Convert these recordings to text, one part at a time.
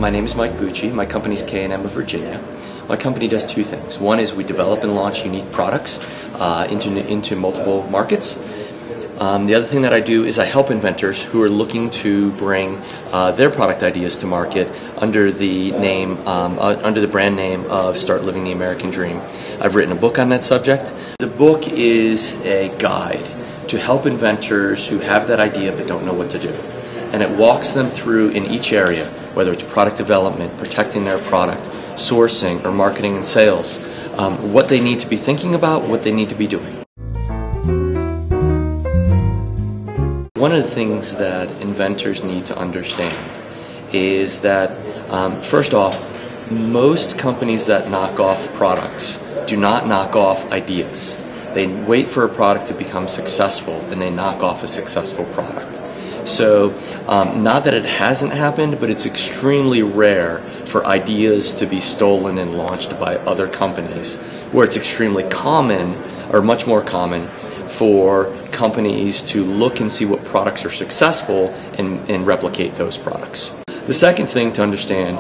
My name is Mike Bucci. My company's K&M of Virginia. My company does two things. One is we develop and launch unique products into multiple markets. The other thing that I do is I help inventors who are looking to bring their product ideas to market under the brand name of Start Living the American Dream. I've written a book on that subject. The book is a guide to help inventors who have that idea but don't know what to do. And it walks them through in each area, whether it's product development, protecting their product, sourcing, or marketing and sales, what they need to be thinking about, what they need to be doing. One of the things that inventors need to understand is that, first off, most companies that knock off products do not knock off ideas. They wait for a product to become successful and they knock off a successful product. So, not that it hasn't happened, but it's extremely rare for ideas to be stolen and launched by other companies, where it's extremely common, or much more common, for companies to look and see what products are successful and replicate those products. The second thing to understand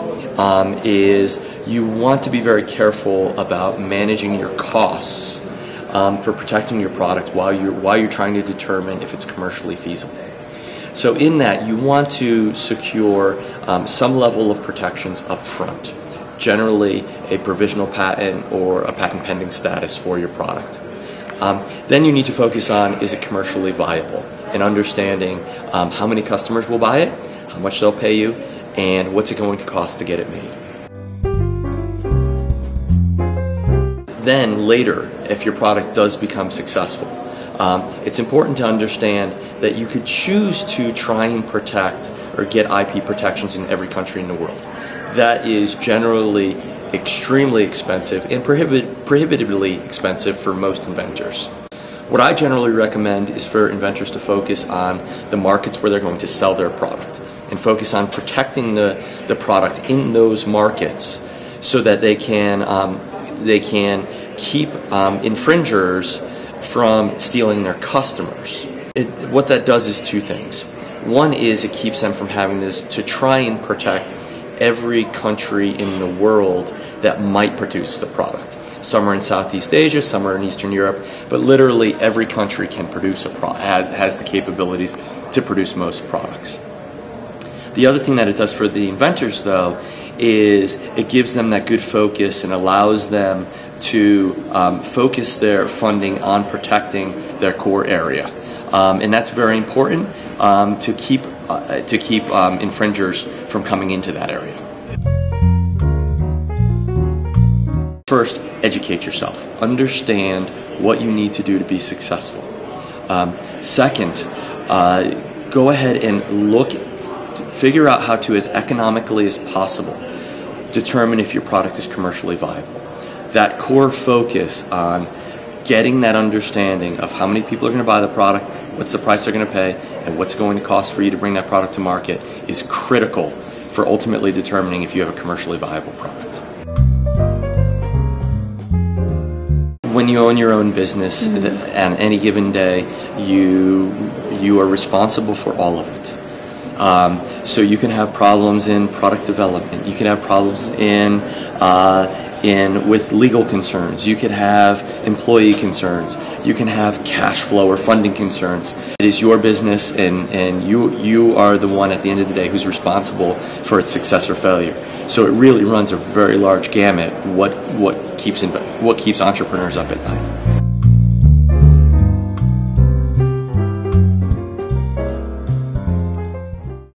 is you want to be very careful about managing your costs for protecting your product while you're trying to determine if it's commercially feasible. So in that, you want to secure some level of protections up front, generally a provisional patent or a patent pending status for your product. Then you need to focus on, is it commercially viable, and understanding how many customers will buy it, how much they'll pay you, and what's it going to cost to get it made. Then later, if your product does become successful, it's important to understand that you could choose to try and protect or get IP protections in every country in the world. That is generally extremely expensive and prohibitively expensive for most inventors. What I generally recommend is for inventors to focus on the markets where they're going to sell their product and focus on protecting the product in those markets so that they can keep infringers from stealing their customers. What that does is two things. One is it keeps them from having to try and protect every country in the world that might produce the product. Some are in Southeast Asia, some are in Eastern Europe, but literally every country can produce has the capabilities to produce most products. The other thing that it does for the inventors, though, is it gives them that good focus and allows them to focus their funding on protecting their core area. And that's very important to keep infringers from coming into that area. First, educate yourself. Understand what you need to do to be successful. Second, go ahead and figure out how to, as economically as possible, determine if your product is commercially viable. That core focus on getting that understanding of how many people are going to buy the product, what's the price they're going to pay, and what's it going to cost for you to bring that product to market is critical for ultimately determining if you have a commercially viable product. When you own your own business, on any given day, you are responsible for all of it. So you can have problems in product development. You can have problems with legal concerns. You could have employee concerns. You can have cash flow or funding concerns. It is your business, and you are the one at the end of the day who's responsible for its success or failure. So it really runs a very large gamut. What keeps entrepreneurs up at night.